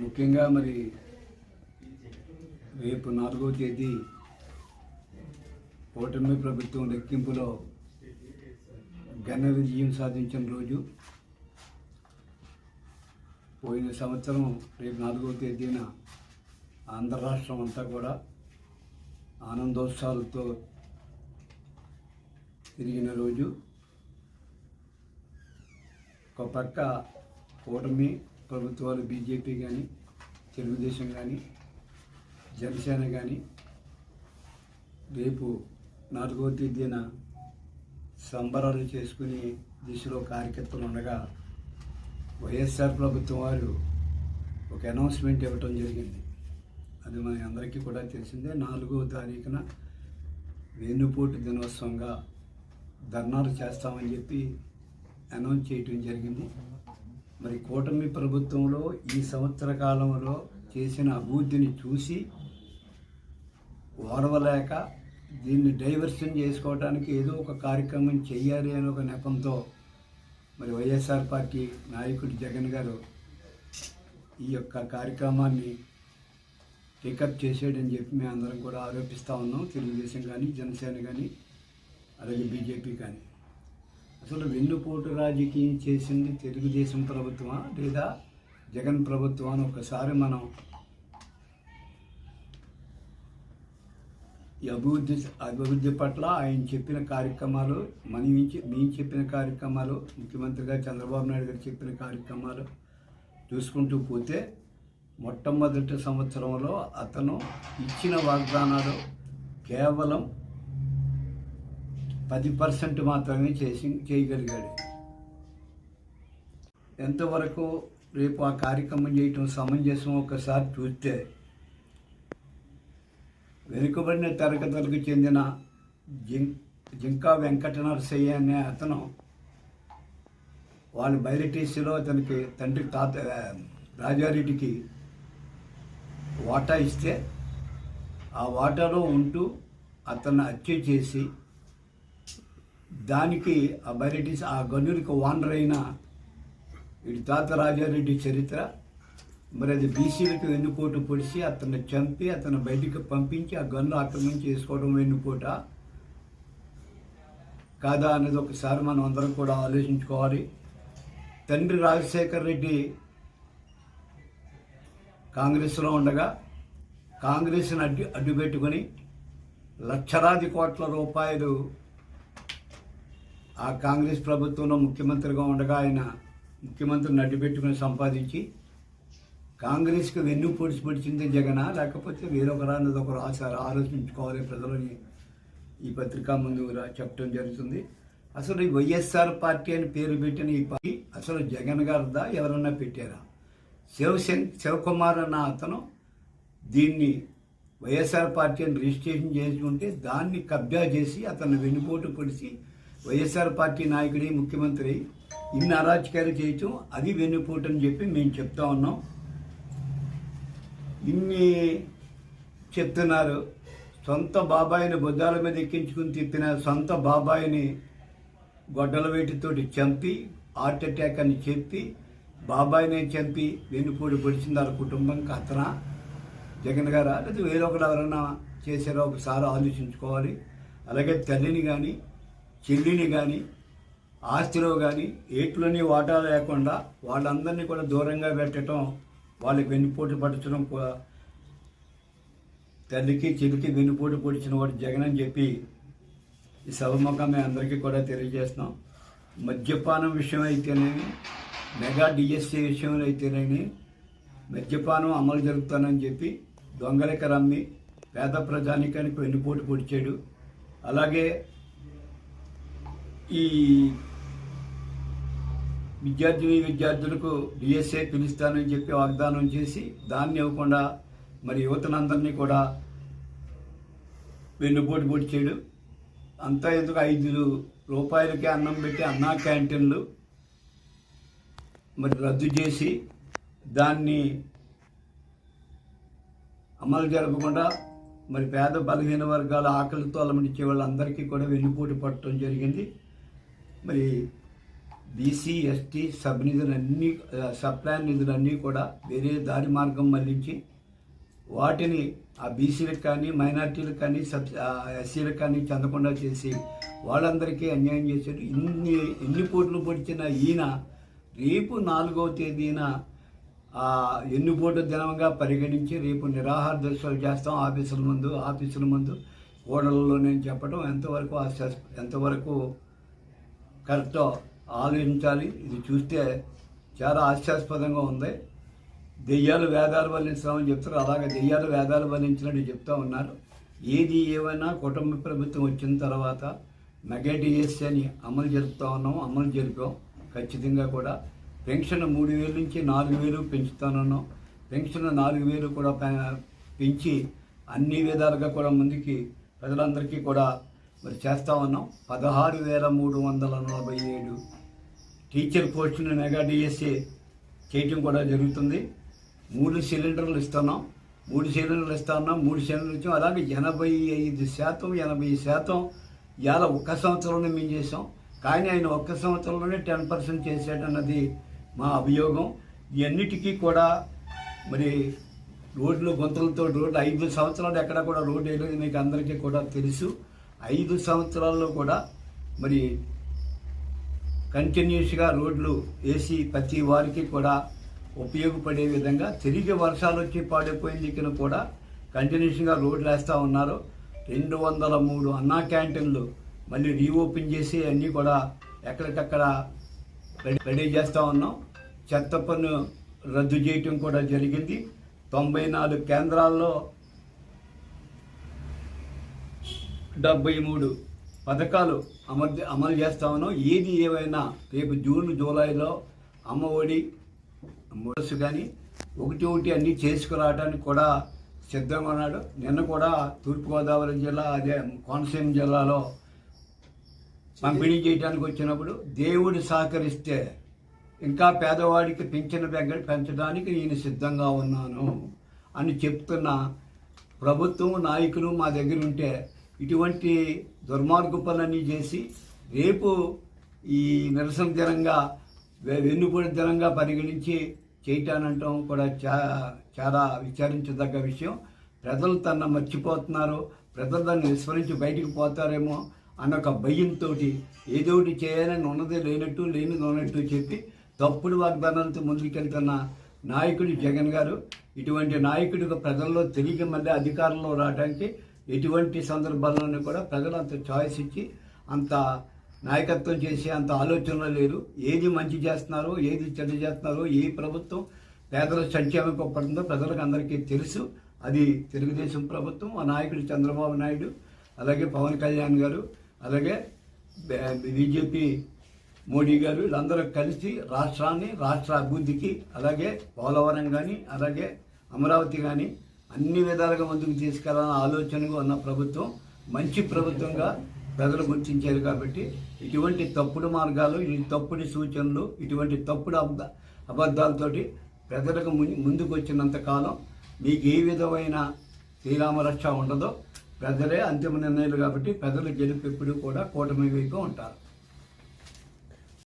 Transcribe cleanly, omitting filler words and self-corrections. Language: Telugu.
ముఖ్యంగా మరి రేపు 4వ తేదీ కూటమి ప్రభుత్వం లెక్కింపులో ఘన విజయం సాధించిన రోజు. పోయిన సంవత్సరం రేపు 4వ తేదీన ఆంధ్ర రాష్ట్రం అంతా కూడా ఆనందోత్సవాలతో తిరిగిన రోజు. ఒక పక్క కూటమి ప్రభుత్వాలు బీజేపీ కానీ, తెలుగుదేశం కానీ, జనసేన కానీ రేపు 4వ తేదీన సంబరాలు చేసుకుని దిశలో కార్యకర్తలు ఉండగా వైఎస్ఆర్ ప్రభుత్వం వారు ఒక అనౌన్స్మెంట్ ఇవ్వటం జరిగింది. అది మన అందరికీ కూడా తెలిసిందే. 4వ తారీఖున వెన్నుపోటు దినోత్సవంగా ధర్నాలు చేస్తామని చెప్పి అనౌన్స్ చేయటం జరిగింది. మరి కూటమి ప్రభుత్వంలో ఈ సంవత్సర కాలంలో చేసిన అభివృద్ధిని చూసి ఓర్వలేక దీన్ని డైవర్షన్ చేసుకోవడానికి ఏదో ఒక కార్యక్రమం చేయాలి అనే ఒక నెపంతో మరి వైఎస్ఆర్ పార్టీ నాయకుడు జగన్ గారు ఈ యొక్క కార్యక్రమాన్ని టేకప్ చేసేయడని చెప్పి మేము అందరం కూడా ఆరోపిస్తూ ఉన్నాం. తెలుగుదేశం కానీ, జనసేన కానీ, అలాగే బీజేపీ కానీ. అసలు వెన్నుపోటు రాజకీయం చేసింది తెలుగుదేశం ప్రభుత్వమా లేదా జగన్ ప్రభుత్వం అని ఒకసారి మనం ఈ అభివృద్ధి పట్ల ఆయన చెప్పిన కార్యక్రమాలు, మేము చెప్పిన కార్యక్రమాలు, ముఖ్యమంత్రిగా చంద్రబాబు నాయుడు గారు చెప్పిన కార్యక్రమాలు చూసుకుంటూ పోతే మొట్టమొదటి సంవత్సరంలో అతను ఇచ్చిన వాగ్దానాలు కేవలం 10% మాత్రమే చేయగలిగాడు. ఎంతవరకు రేపు ఆ కార్యక్రమం చేయటం సమంజసం ఒకసారి చూస్తే, వెనుకబడిన తరగతులకు చెందిన జింకా వెంకట నరసయ్య అనే అతను వాళ్ళ బైరటీసీలో అతనికి తండ్రి రాజారెడ్డికి వాటా ఇస్తే ఆ వాటాలో ఉంటూ అతన్ని హత్య చేసి దానికి ఆ బైరటీస్ ఆ గనుడికి ఓనర్ అయిన వీడి తాత రాజారెడ్డి చరిత్ర. మరి అది బీసీలకు వెన్నుపోటు పొడిచి అతన్ని చంపి అతను బయటికి పంపించి ఆ గన్ను ఆక్రమించి చేసుకోవడం వెన్నుపోట కాదా అనేది ఒకసారి మనం అందరం కూడా ఆలోచించుకోవాలి. తండ్రి రాజశేఖర్ రెడ్డి కాంగ్రెస్లో ఉండగా కాంగ్రెస్ని అడ్డుపెట్టుకొని లక్షలాది కోట్ల రూపాయలు ఆ కాంగ్రెస్ ప్రభుత్వంలో ముఖ్యమంత్రిగా ఉండగా ఆయన ముఖ్యమంత్రిని అడ్డుపెట్టుకుని సంపాదించి కాంగ్రెస్కి వెన్ను పొడిచింది జగనా లేకపోతే వేరొకరా అన్నది ఒకరు ఆలోచించుకోవాలి ప్రజలని ఈ పత్రికా ముందు చెప్పడం జరుగుతుంది. అసలు ఈ వైఎస్ఆర్ పార్టీ అని పేరు పెట్టిన ఈ పార్టీ అసలు జగన్ గారిదా ఎవరన్నా పెట్టారా? శివకుమార్ అన్న అతను దీన్ని వైఎస్ఆర్ పార్టీ అని రిజిస్ట్రేషన్ చేసుకుంటే దాన్ని కబ్జా చేసి అతను వెన్నుపోటు పొడిచి వైఎస్ఆర్ పార్టీ నాయకుడి ముఖ్యమంత్రి ఇన్ని అరాచకాలు చేయటం అది వెన్నుపోటు అని చెప్పి మేము చెప్తా ఉన్నాం. ఇన్ని చెప్తున్నారు. సొంత బాబాయిని బుద్ధాల మీద ఎక్కించుకుని తిప్పిన సొంత బాబాయిని గొడ్డల వేటితోటి చంపి హార్ట్ అటాక్ అని చెప్పి బాబాయిని చంపి వెన్నుపోటు పొడిచింది వాళ్ళ కుటుంబంకి అతనా జగన్ గారా లేదా వేరొకరు ఎవరైనా చేశారో ఒకసారి ఆలోచించుకోవాలి. అలాగే తల్లిని కానీ చెల్లిని కానీ ఆస్తిలో కానీ ఏట్లోని వాటా లేకుండా వాళ్ళందరినీ కూడా దూరంగా పెట్టడం, వాళ్ళకి వెన్నుపోటు పట్టడం, తల్లికి చెల్లికి వెన్నుపోటు పొడిచిన వాడు జగన్ అని చెప్పి ఈ సభముఖంగా మేము అందరికీ కూడా తెలియజేస్తున్నాం. మద్యపానం విషయం అయితేనేమి, మెగా డిఎస్సీ విషయంలో అయితేనేమి మద్యపానం అమలు జరుగుతానని చెప్పి దొంగలకి రమ్మి పేద ప్రజానికానికి వెన్నుపోటు పొడిచాడు. అలాగే ఈ విద్యార్థులకు డిఎస్ఏ పిలుస్తానని చెప్పి వాగ్దానం చేసి దాన్ని ఇవ్వకుండా మరి యువతనందరినీ కూడా వెన్నుపోటు పొడిచాడు. అంతా ఎందుకు 5 రూపాయలకే అన్నం పెట్టి అన్నా క్యాంటీన్లు మరి రద్దు చేసి దాన్ని అమలు జరపకుండా మరి పేద బలహీన వర్గాల ఆకలితో అలమటించే వాళ్ళందరికీ కూడా వెన్నుపోటు పట్టడం జరిగింది. మరి బీసీ ఎస్టీ సబ్ ప్లాన్ నిధులన్నీ కూడా వేరే దారి మార్గం మళ్లించి వాటిని ఆ బీసీలకు కానీ మైనార్టీలకు కానీ ఎస్సీలకు కానీ చెందకుండా చేసి వాళ్ళందరికీ అన్యాయం చేశారు. ఎన్ని పోట్లు పొడిచిన ఈయన రేపు 4వ తేదీన ఎన్నుపోటు దినంగా పరిగణించి రేపు నిరాహార దీక్షలు చేస్తాం ఆఫీసుల ముందు ఓడలలో నేను చెప్పడం ఎంతవరకు కరెక్టో ఆలోచించాలి. ఇది చూస్తే చాలా హాస్యాస్పదంగా ఉంది. దెయ్యాలు వేదాలు వల్లించమని చెప్తారు, అలాగే దెయ్యాలు వేదాలు వల్లించినట్టు చెప్తూ ఉన్నారు. ఏది ఏమైనా కుటుంబ ప్రభుత్వం వచ్చిన తర్వాత మెగా డిఎస్సీ అని అమలు జరిపాం. ఖచ్చితంగా కూడా పెన్షన్ 3,000 నుంచి 4,000 పెంచుతానన్నాం. పెన్షన్ 4,000 కూడా పెంచి అన్ని విధాలుగా కూడా ముందుకి ప్రజలందరికీ కూడా మరి చేస్తూ ఉన్నాం. 16,347 టీచర్ పోస్టులను మెగా డిఎస్సీ చేయటం కూడా జరుగుతుంది. 3 సిలిండర్లు ఇస్తున్నాం. 3 సిలిండర్లు ఇచ్చాం. అలాగే 85% ఇవాళ ఒక్క సంవత్సరంలో మేము చేసాం. కానీ ఆయన ఒక్క సంవత్సరంలోనే 10% చేశాడన్నది మా అభియోగం. ఇవన్నిటికీ కూడా మరి రోడ్లు గుంతలతో 5 సంవత్సరాలు ఎక్కడ కూడా రోడ్డు వేయలేదు, మీకు అందరికీ కూడా తెలుసు. 5 సంవత్సరాల్లో కూడా మరి కంటిన్యూస్గా రోడ్లు వేసి ప్రతి వారికి కూడా ఉపయోగపడే విధంగా తిరిగి వర్షాలు వచ్చి పాడైపోయిన దిక్కున కూడా కంటిన్యూస్గా రోడ్లు వేస్తూ ఉన్నారు. 203 అన్నా క్యాంటీన్లు మళ్ళీ రీఓపెన్ చేసి అన్నీ కూడా ఎక్కడికక్కడ రెడీ చేస్తూ ఉన్నాం. చెత్త పన్ను రద్దు చేయటం కూడా జరిగింది. 94 కేంద్రాల్లో 73 పథకాలు అమలు చేస్తా ఉన్నాం. ఏది ఏమైనా రేపు జూన్ జూలైలో అమ్మఒడి కానీ ఒకటి అన్నీ చేసుకురావడానికి కూడా సిద్ధంగా ఉన్నాడు. నిన్న కూడా తూర్పుగోదావరి జిల్లా అదే కోనసీమ జిల్లాలో పంపిణీ చేయడానికి వచ్చినప్పుడు దేవుడు సహకరిస్తే ఇంకా పేదవాడికి పింఛను పెంచడానికి నేను సిద్ధంగా ఉన్నాను అని చెప్తున్న ప్రభుత్వం నాయకులు మా దగ్గర ఉంటే ఇటువంటి దుర్మార్గ పనులన్నీ చేసి రేపు ఈ నిరసన దినంగా వెన్నుపోటు దినంగా పరిగణించి చేయటానంటాం కూడా చాలా విచారించదగ్గ విషయం. ప్రజలు తన మర్చిపోతున్నారు, ప్రజలు దాన్ని విస్మరించి బయటికి పోతారేమో అన్న ఒక భయంతో ఏదోటి చేయాలని ఉన్నది లేనిది ఉన్నట్టు చెప్పి తప్పుడు వాగ్దానాలతో ముందుకెళ్తున్న నాయకుడు జగన్ గారు. ఇటువంటి నాయకుడికి ప్రజల్లో తిరిగి మళ్ళీ అధికారంలో రావడానికి ఎటువంటి సందర్భాల్లోనూ కూడా ప్రజలు అంత చాయిస్ ఇచ్చి అంత నాయకత్వం చేసి అంత ఆలోచనలు లేరు. ఏది మంచి చేస్తున్నారో ఏది చెడ్డ చేస్తున్నారో ఏ ప్రభుత్వం పేదల సంక్షేమం పడుతుందో ప్రజలకు అందరికీ తెలుసు. అది తెలుగుదేశం ప్రభుత్వం, ఆ నాయకుడు చంద్రబాబు నాయుడు, అలాగే పవన్ కళ్యాణ్ గారు, అలాగే బీజేపీ మోడీ గారు, వీళ్ళందరూ కలిసి రాష్ట్ర అభివృద్ధికి అలాగే పోలవరం కానీ అలాగే అమరావతి కానీ అన్ని విధాలుగా ముందుకు తీసుకెళ్లాలన్న ఆలోచనగా ఉన్న ప్రభుత్వం మంచి ప్రభుత్వంగా ప్రజలు గుర్తించారు. కాబట్టి ఇటువంటి తప్పుడు మార్గాలు, తప్పుడు సూచనలు, ఇటువంటి తప్పుడు అబద్ధాలతోటి ప్రజలకు ముందుకు వచ్చినంత కాలం మీకు ఏ విధమైన శ్రీరామరక్ష ఉండదో. ప్రజలే అంతిమ నిర్ణయాలు కాబట్టి ప్రజల గెలుపు ఎప్పుడు కూడా కూటమి వైపు ఉంటారు.